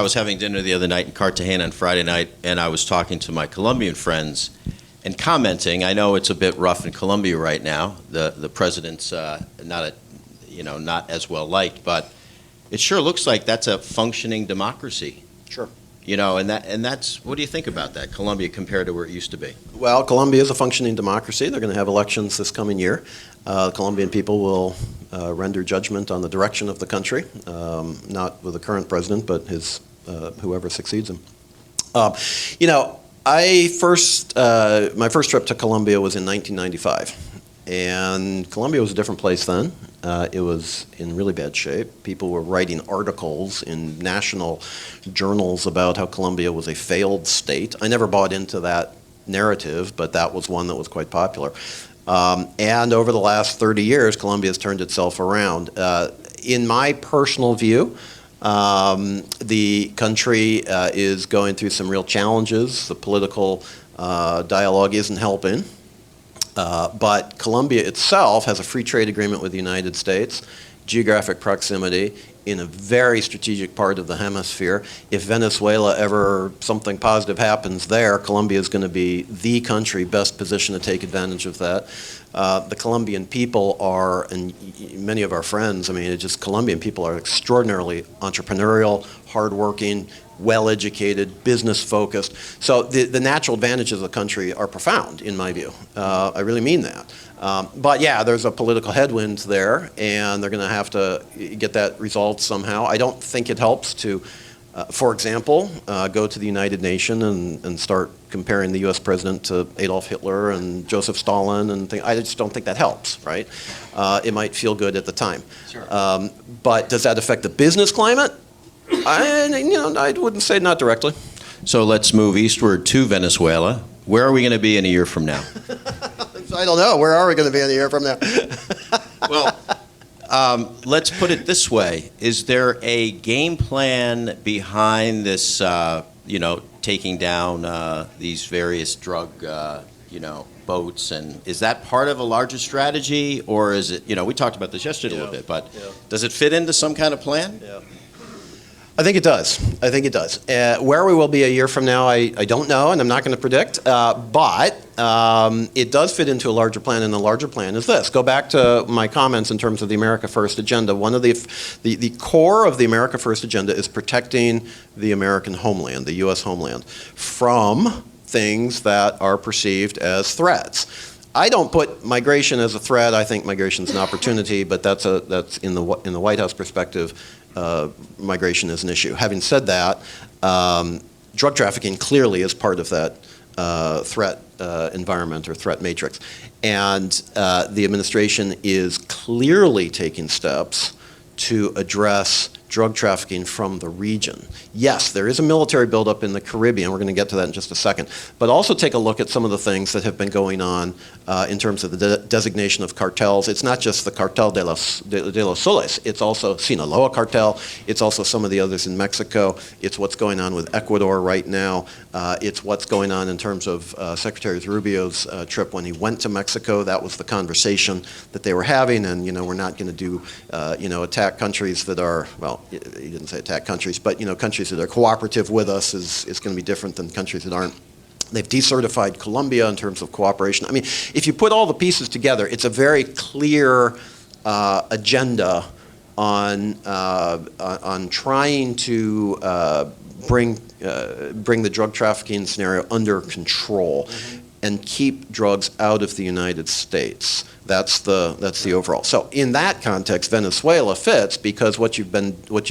was having dinner the other night in Cartagena on Friday night, and I was talking to my Colombian friends and commenting. I know it's a bit rough in Colombia right now. The president's not as well liked, but it sure looks like that's a functioning democracy. Sure. And that's, what do you think about that, Colombia compared to where it used to be? Well, Colombia is a functioning democracy. They're going to have elections this coming year. Colombian people will render judgment on the direction of the country, not with the current president, but his whoever succeeds him. My first trip to Colombia was in 1995. And Colombia was a different place then. It was in really bad shape. People were writing articles in national journals about how Colombia was a failed state. I never bought into that narrative, but that was one that was quite popular. And over the last 30 years, Colombia has turned itself around. In my personal view, the country is going through some real challenges. The political dialogue isn't helping. But Colombia itself has a free trade agreement with the United States, geographic proximity, in a very strategic part of the hemisphere. If Venezuela ever something positive happens there, Colombia is going to be the country best positioned to take advantage of that. The Colombian people are, and many of our friends, Colombian people are extraordinarily entrepreneurial, hardworking, well-educated, business-focused. So the natural advantages of the country are profound, in my view. I really mean that. But yeah, there's a political headwind there, and they're going to have to get that resolved somehow. I don't think it helps to, for example, go to the United Nations and start comparing the U.S. president to Adolf Hitler and Joseph Stalin and things. I just don't think that helps, right? It might feel good at the time. Sure. But does that affect the business climate? I wouldn't say not directly. So let's move eastward to Venezuela. Where are we going to be in a year from now? I don't know. Where are we going to be in a year from now? Well, let's put it this way. Is there a game plan behind this, taking down these various drug, boats? And is that part of a larger strategy? Or is it, we talked about this yesterday a little bit, but does it fit into some kind of plan? Yeah. I think it does. Where we will be a year from now, I don't know, and I'm not going to predict. But it does fit into a larger plan, and the larger plan is this. Go back to my comments in terms of the America First agenda. One of the core of the America First agenda is protecting the American homeland, the U.S. homeland, from things that are perceived as threats. I don't put migration as a threat. I think migration is an opportunity, but that's in the White House perspective. Migration is an issue. Having said that, drug trafficking clearly is part of that threat environment or threat matrix. And the administration is clearly taking steps to address drug trafficking from the region. Yes, there is a military buildup in the Caribbean. We're going to get to that in just a second. But also take a look at some of the things that have been going on in terms of the designation of cartels. It's not just the Cartel de los Soles. It's also Sinaloa cartel. It's also some of the others in Mexico. It's what's going on with Ecuador right now. It's what's going on in terms of Secretary Rubio's trip when he went to Mexico. That was the conversation that they were having. And, we're not going to do, attack countries that are, well, he didn't say attack countries, but countries that are cooperative with us is going to be different than countries that aren't. They've decertified Colombia in terms of cooperation. If you put all the pieces together, it's a very clear agenda on trying to bring the drug trafficking scenario under control and keep drugs out of the United States. That's the overall. So in that context, Venezuela fits because what you've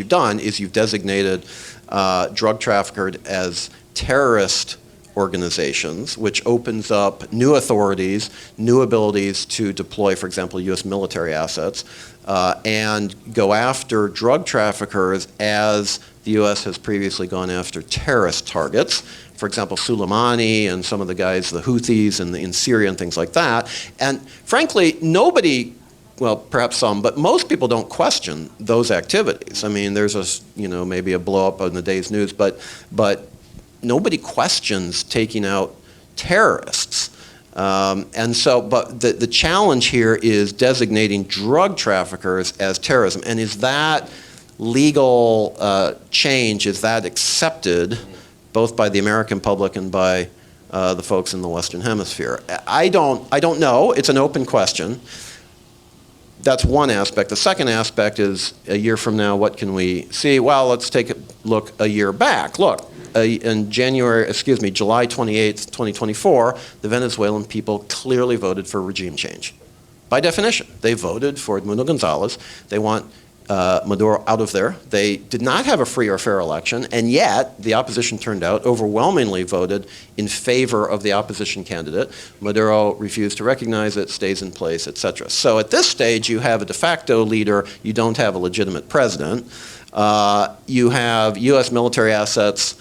done is you've designated drug traffickers as terrorist organizations, which opens up new authorities, new abilities to deploy, for example, U.S. military assets, and go after drug traffickers as the U.S. has previously gone after terrorist targets. For example, Soleimani and some of the guys, the Houthis in Syria and things like that. And frankly, nobody, well, perhaps some, but most people don't question those activities. There's maybe a blow up in the day's news, but nobody questions taking out terrorists. And so, but the challenge here is designating drug traffickers as terrorism. And is that legal change is that accepted both by the American public and by the folks in the Western Hemisphere. I don't know. It's an open question. That's one aspect. The second aspect is a year from now, what can we see? Well, let's take a look a year back. Look, in July 28th, 2024, the Venezuelan people clearly voted for regime change. By definition, they voted for Edmundo Gonzalez. They want Maduro out of there. They did not have a free or fair election, and yet the opposition turned out, overwhelmingly voted in favor of the opposition candidate. Maduro refused to recognize it, stays in place, etc. So at this stage, you have a de facto leader. You don't have a legitimate president. You have U.S. military assets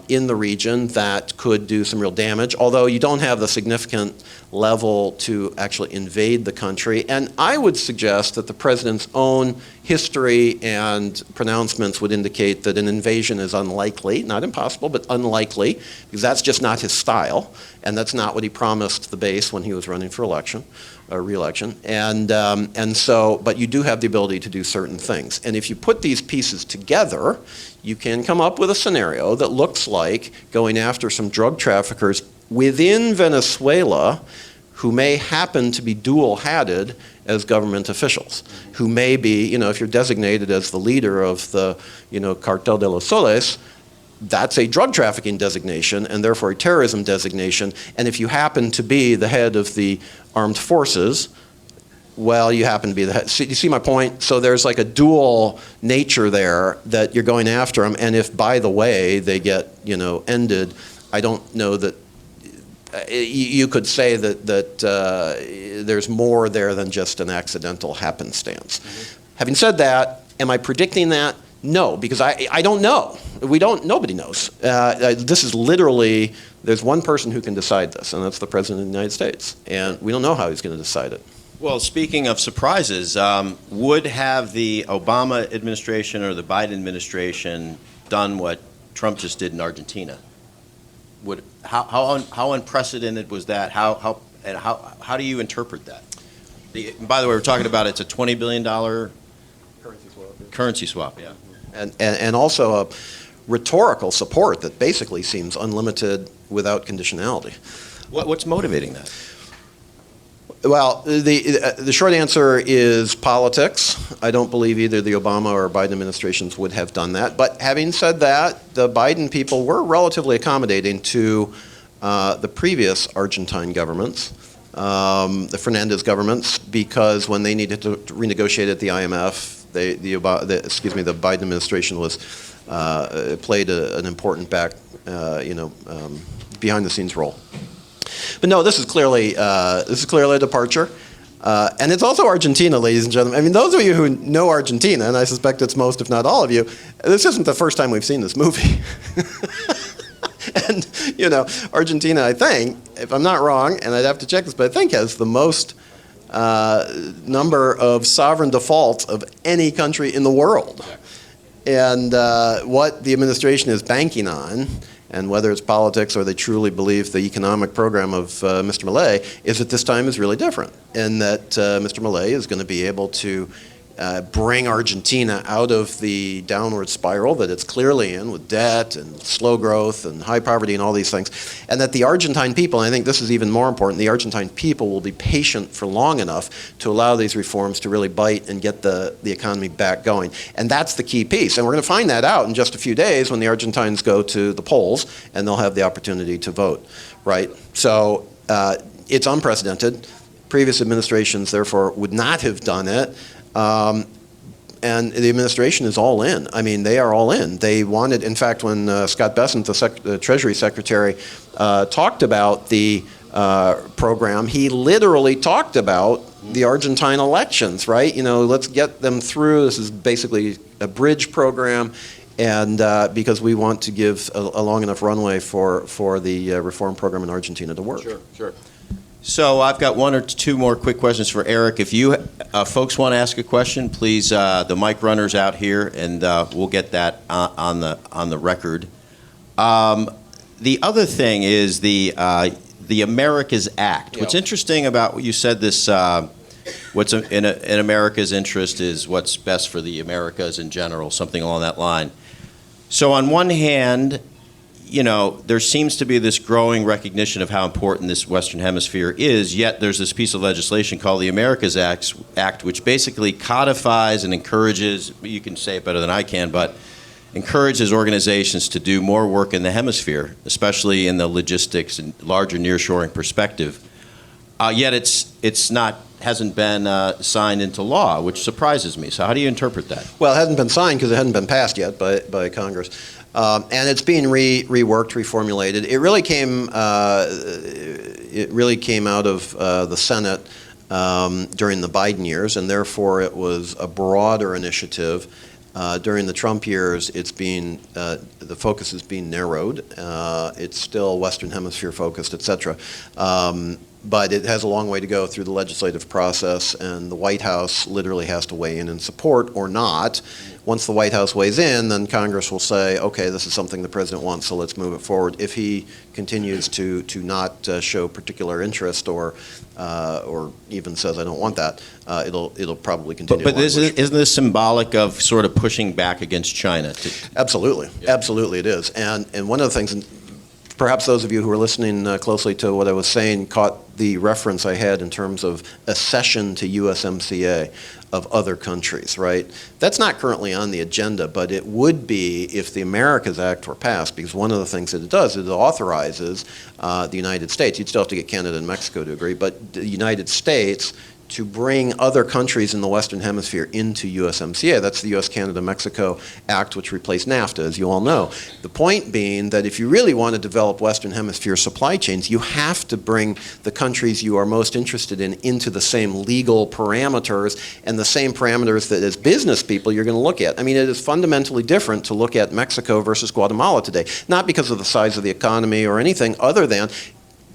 in the region that could do some real damage, although you don't have the significant level to actually invade the country. And I would suggest that the president's own history and pronouncements would indicate that an invasion is unlikely, not impossible, but unlikely, because that's just not his style, and that's not what he promised the base when he was running for re-election. And so, but you do have the ability to do certain things. And if you put these pieces together, you can come up with a scenario that looks like going after some drug traffickers within Venezuela who may happen to be dual-hatted as government officials, who may be, if you're designated as the leader of the, Cartel de los Soles, that's a drug trafficking designation and therefore a terrorism designation. And if you happen to be the head of the armed forces, well, you happen to be the head. You see my point? So there's like a dual nature there that you're going after them. And if, by the way, they get, ended, I don't know that you could say that there's more there than just an accidental happenstance. Mm-hmm. Having said that, am I predicting that? No, because I don't know. Nobody knows. This is literally, there's one person who can decide this, and that's the President of the United States. And we don't know how he's going to decide it. Well, speaking of surprises, would have the Obama administration or the Biden administration done what Trump just did in Argentina? How unprecedented was that? How do you interpret that? By the way, we're talking about it's a $20 billion currency swap. Yeah. And also a rhetorical support that basically seems unlimited without conditionality. What's motivating that? Well, the short answer is politics. I don't believe either the Obama or Biden administrations would have done that. But having said that, the Biden people were relatively accommodating to the previous Argentine governments, the Fernandez governments, because when they needed to renegotiate at the IMF, the Biden administration was played an important behind the scenes role. But no, this is clearly a departure, and it's also Argentina, ladies and gentlemen. I mean, those of you who know Argentina, and I suspect it's most, if not all of you, this isn't the first time we've seen this movie. And Argentina, I think, if I'm not wrong, and I'd have to check this, but I think has the most number of sovereign defaults of any country in the world. And what the administration is banking on, and whether it's politics or they truly believe the economic program of Mr. Milei, is that this time is really different, and that Mr. Milei is going to be able to bring Argentina out of the downward spiral that it's clearly in, with debt and slow growth and high poverty and all these things, and that the Argentine people, and I think this is even more important, the Argentine people will be patient for long enough to allow these reforms to really bite and get the economy back going. And that's the key piece. And we're going to find that out in just a few days when the Argentines go to the polls and they'll have the opportunity to vote, right? So it's unprecedented. Previous administrations, therefore, would not have done it. And the administration is all in. I mean, they are all in. They wanted, in fact, when Scott Bessent, the Treasury Secretary, talked about the program, he literally talked about the Argentine elections, right? Let's get them through. This is basically a bridge program, and because we want to give a long enough runway for the reform program in Argentina to work. Sure. So I've got one or two more quick questions for Eric. If you folks want to ask a question, please, the mic runner's out here, and we'll get that on the record. The other thing is the Americas Act. What's interesting about what you said, this what's in America's interest is what's best for the Americas in general, something along that line. So on one hand, there seems to be this growing recognition of how important this Western Hemisphere is, yet there's this piece of legislation called the Americas Act, which basically codifies and encourages, you can say it better than I can, but encourages organizations to do more work in the hemisphere, especially in the logistics and larger nearshoring perspective. Yet hasn't been signed into law, which surprises me. So how do you interpret that? Well, it hasn't been signed because it hadn't been passed yet by Congress. And it's being reworked, reformulated. It really came out of the Senate during the Biden years, and therefore it was a broader initiative. During the Trump years, the focus is being narrowed. It's still Western Hemisphere focused, et cetera. But it has a long way to go through the legislative process, and the White House literally has to weigh in and support or not. Once the White House weighs in, then Congress will say, okay, this is something the president wants, so let's move it forward. If he continues to not show particular interest or even says, I don't want that, it'll probably continue. But isn't this symbolic of sort of pushing back against China? Absolutely. Yeah. Absolutely it is. And one of the things, and perhaps those of you who are listening closely to what I was saying caught the reference I had in terms of accession to USMCA of other countries, right? That's not currently on the agenda, but it would be if the Americas Act were passed, because one of the things that it does is it authorizes the United States, you'd still have to get Canada and Mexico to agree, but the United States to bring other countries in the Western Hemisphere into USMCA. That's the U.S.-Canada-Mexico Act, which replaced NAFTA, as you all know. The point being that if you really want to develop Western Hemisphere supply chains, you have to bring the countries you are most interested in into the same legal parameters and the same parameters that as business people you're going to look at. I mean, it is fundamentally different to look at Mexico versus Guatemala today, not because of the size of the economy or anything other than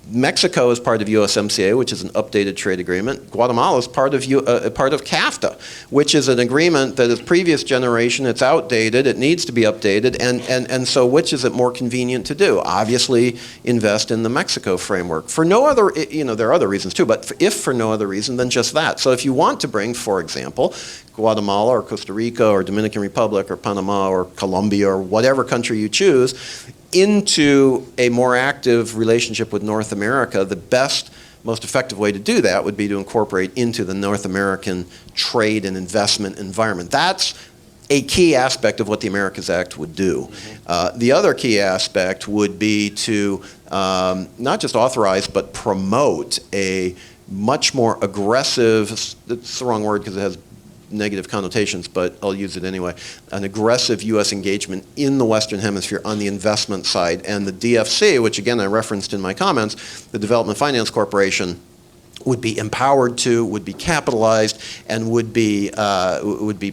Mexico is part of USMCA, which is an updated trade agreement. Guatemala is part of CAFTA, which is an agreement that is previous generation. It's outdated. It needs to be updated. And so which is it more convenient to do? Obviously, invest in the Mexico framework. For no other, there are other reasons too, but if for no other reason than just that. So if you want to bring, for example, Guatemala or Costa Rica or Dominican Republic or Panama or Colombia or whatever country you choose into a more active relationship with North America, the best, most effective way to do that would be to incorporate into the North American trade and investment environment. That's a key aspect of what the Americas Act would do. The other key aspect would be to not just authorize but promote a much more aggressive, that's the wrong word because it has negative connotations, but I'll use it anyway, an aggressive U.S. engagement in the Western Hemisphere on the investment side. And the DFC, which again I referenced in my comments, the Development Finance Corporation, would be empowered to, would be capitalized, and would be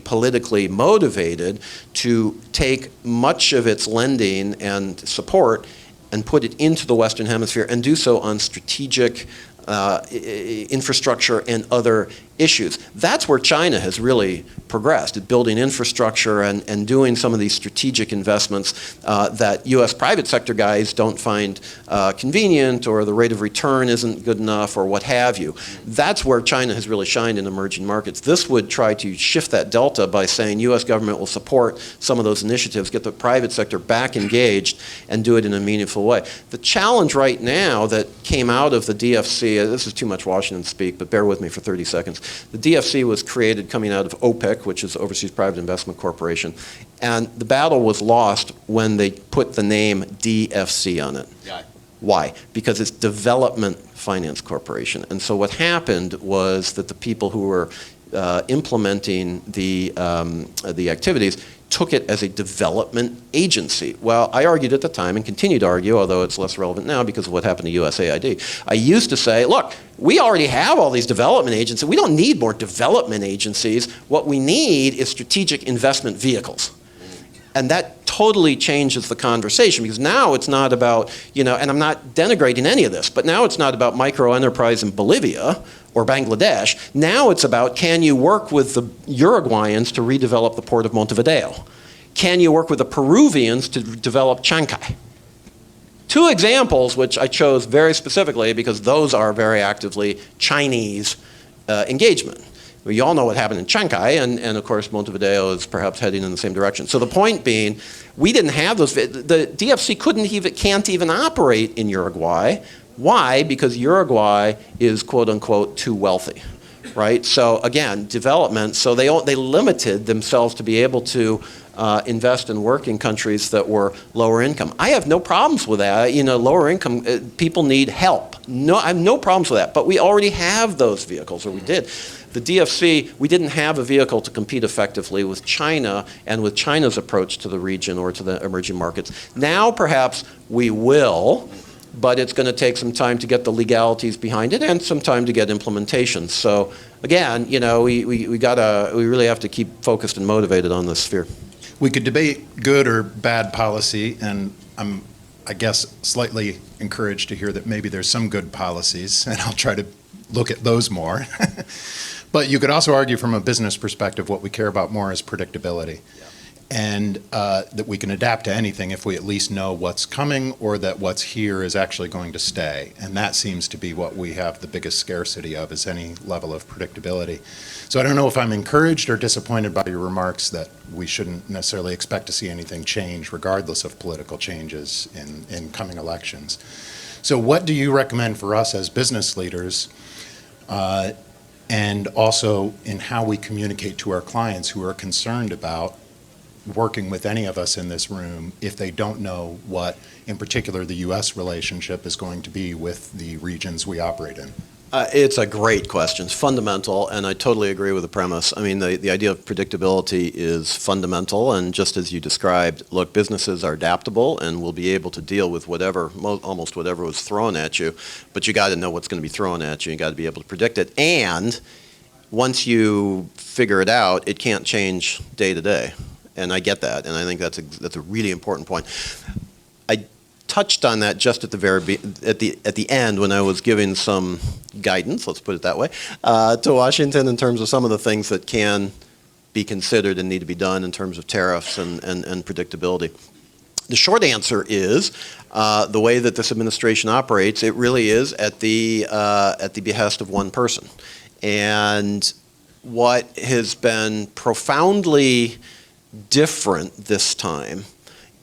politically motivated to take much of its lending and support and put it into the Western Hemisphere and do so on strategic infrastructure and other issues. That's where China has really progressed, at building infrastructure and doing some of these strategic investments that U.S. private sector guys don't find convenient, or the rate of return isn't good enough, or what have you. That's where China has really shined in emerging markets. This would try to shift that delta by saying U.S. government will support some of those initiatives, get the private sector back engaged, and do it in a meaningful way. The challenge right now that came out of the DFC, this is too much Washington speak, but bear with me for 30 seconds. The DFC was created coming out of OPIC, which is Overseas Private Investment Corporation, and the battle was lost when they put the name DFC on it. Yeah. Why? Because it's Development Finance Corporation. And so what happened was that the people who were implementing the activities took it as a development agency. Well, I argued at the time and continue to argue, although it's less relevant now because of what happened to USAID. I used to say, look, we already have all these development agencies. We don't need more development agencies. What we need is strategic investment vehicles. And that totally changes the conversation, because now it's not about, and I'm not denigrating any of this, but now it's not about micro enterprise in Bolivia or Bangladesh. Now it's about, can you work with the Uruguayans to redevelop the port of Montevideo? Can you work with the Peruvians to develop Chancay? Two examples which I chose very specifically because those are very actively Chinese engagement. Well, you all know what happened in Chancay, and of course Montevideo is perhaps heading in the same direction. So the point being, we didn't have those. The DFC can't even operate in Uruguay. Why? Because Uruguay is quote unquote too wealthy, right? So again, development. So they limited themselves to be able to invest and work in countries that were lower income. I have no problems with that. Lower income people need help. No, I have no problems with that. But we already have those vehicles, or we did. The DFC, we didn't have a vehicle to compete effectively with China and with China's approach to the region or to the emerging markets. Now perhaps we will, but it's going to take some time to get the legalities behind it and some time to get implementation. So again, we really have to keep focused and motivated on this sphere. We could debate good or bad policy, and I'm, I guess, slightly encouraged to hear that maybe there's some good policies, and I'll try to look at those more. But you could also argue from a business perspective, what we care about more is predictability. Yeah. And that we can adapt to anything if we at least know what's coming or that what's here is actually going to stay. And that seems to be what we have the biggest scarcity of, is any level of predictability. So I don't know if I'm encouraged or disappointed by your remarks that we shouldn't necessarily expect to see anything change regardless of political changes in coming elections. So what do you recommend for us as business leaders, and also in how we communicate to our clients who are concerned about working with any of us in this room if they don't know what, in particular, the U.S. relationship is going to be with the regions we operate in? It's a great question. It's fundamental, and I totally agree with the premise. I mean, the idea of predictability is fundamental, and just as you described, look, businesses are adaptable and will be able to deal with almost whatever was thrown at you, but you got to know what's going to be thrown at you. You got to be able to predict it, and once you figure it out, it can't change day to day. And I get that, and I think that's a really important point. I touched on that just at the end when I was giving some guidance, let's put it that way, to Washington in terms of some of the things that can be considered and need to be done in terms of tariffs and predictability. The short answer is the way that this administration operates, it really is at the behest of one person. And what has been profoundly different this time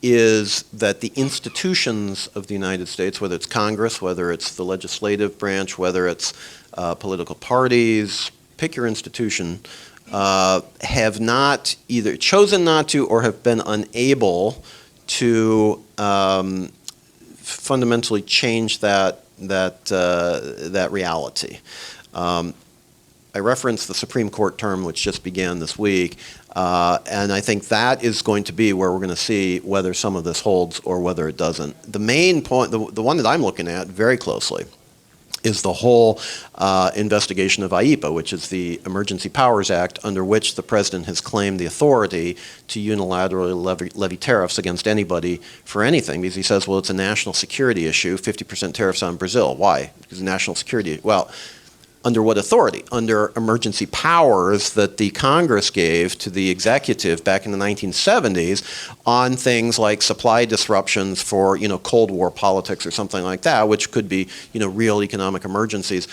is that the institutions of the United States, whether it's Congress, whether it's the legislative branch, whether it's political parties, pick your institution, have not either chosen not to or have been unable to fundamentally change that reality. I referenced the Supreme Court term, which just began this week, and I think that is going to be where we're going to see whether some of this holds or whether it doesn't. The main point, the one that I'm looking at very closely, is the whole investigation of IEPA, which is the Emergency Powers Act, under which the president has claimed the authority to unilaterally levy tariffs against anybody for anything, because he says, well, it's a national security issue, 50% tariffs on Brazil. Why? Because national security. Well, under what authority? Under emergency powers that the Congress gave to the executive back in the 1970s on things like supply disruptions for, Cold War politics or something like that, which could be, real economic emergencies.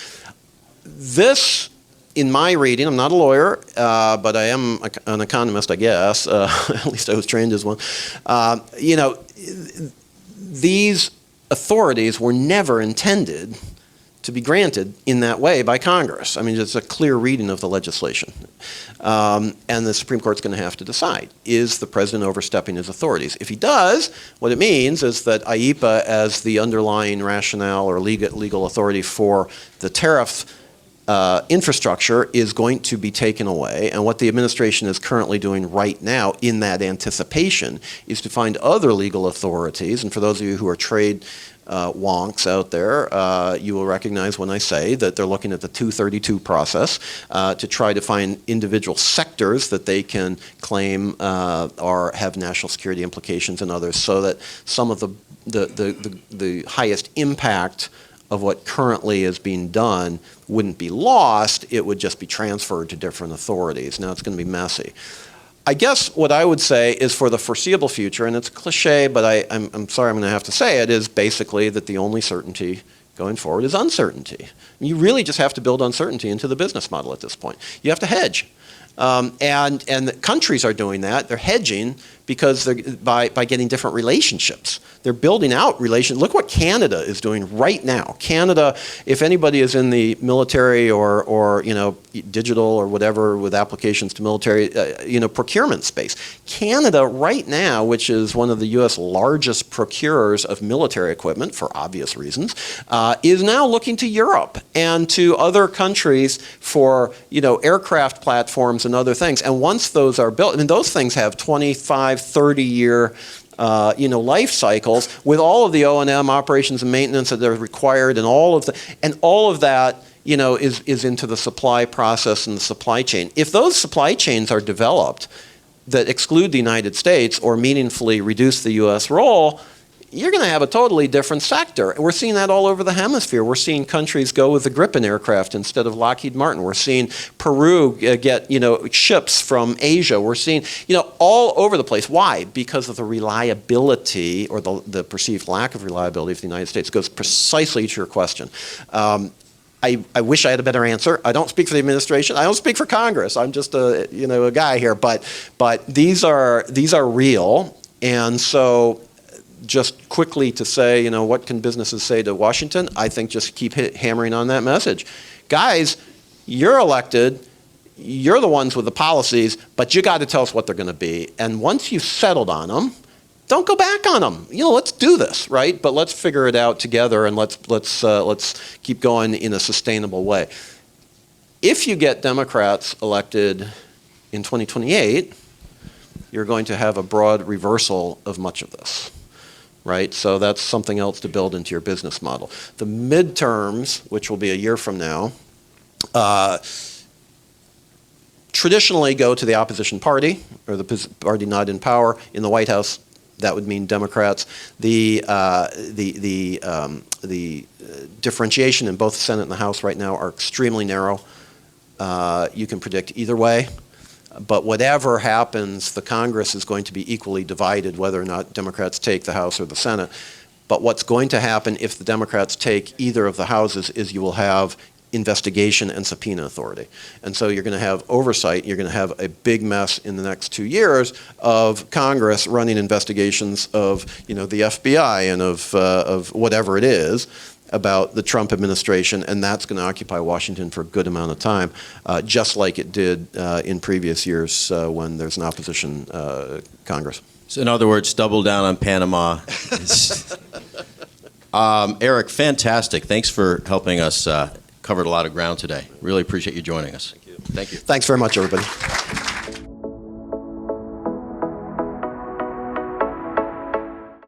This, in my reading, I'm not a lawyer, but I am an economist, I guess. At least I was trained as one. These authorities were never intended to be granted in that way by Congress. I mean, it's a clear reading of the legislation. And the Supreme Court's going to have to decide, is the president overstepping his authorities? If he does, what it means is that IEPA, as the underlying rationale or legal authority for the tariff infrastructure, is going to be taken away. And what the administration is currently doing right now in that anticipation is to find other legal authorities. And for those of you who are trade wonks out there, you will recognize when I say that they're looking at the 232 process to try to find individual sectors that they can claim or have national security implications and others, so that some of the highest impact of what currently is being done wouldn't be lost, it would just be transferred to different authorities. Now it's going to be messy. I guess what I would say is for the foreseeable future, and it's a cliche, but I'm sorry I'm going to have to say it, is basically that the only certainty going forward is uncertainty. You really just have to build uncertainty into the business model at this point. You have to hedge. And the countries are doing that. They're hedging because by getting different relationships. They're building out relations. Look what Canada is doing right now. Canada, if anybody is in the military or digital or whatever with applications to military, procurement space, Canada right now, which is one of the U.S. largest procurers of military equipment for obvious reasons, is now looking to Europe and to other countries for aircraft platforms and other things. And once those are built, those things have 25, 30-year life cycles with all of the O&M operations and maintenance that are required, and all of that is into the supply process and the supply chain. If those supply chains are developed that exclude the United States or meaningfully reduce the U.S. role, you're going to have a totally different sector. And we're seeing that all over the hemisphere. We're seeing countries go with the Gripen aircraft instead of Lockheed Martin. We're seeing Peru get ships from Asia. We're seeing all over the place. Why? Because of the reliability or the perceived lack of reliability of the United States. It goes precisely to your question. I wish I had a better answer. I don't speak for the administration. I don't speak for Congress. I'm just a guy here. But these are real, and so. Just quickly to say, what can businesses say to Washington? I think just keep hammering on that message. Guys, you're elected, you're the ones with the policies, but you got to tell us what they're going to be. And once you've settled on them, don't go back on them. Let's do this, right? But let's figure it out together, and let's keep going in a sustainable way. If you get Democrats elected in 2028, you're going to have a broad reversal of much of this. Right? So that's something else to build into your business model. The midterms, which will be a year from now, traditionally go to the opposition party, or the party not in power. In the White House, that would mean Democrats. The differentiation in both the Senate and the House right now are extremely narrow. You can predict either way. But whatever happens, the Congress is going to be equally divided, whether or not Democrats take the House or the Senate. But what's going to happen if the Democrats take either of the houses is you will have investigation and subpoena authority. And so you're going to have oversight. You're going to have a big mess in the next 2 years of Congress running investigations of the FBI and of whatever it is about the Trump administration, and that's going to occupy Washington for a good amount of time, just like it did in previous years when there's an opposition Congress. So in other words, double down on Panama. Eric, fantastic. Thanks for helping us. Covered a lot of ground today. Really appreciate you joining us. Thank you. Thank you. Thanks very much, everybody.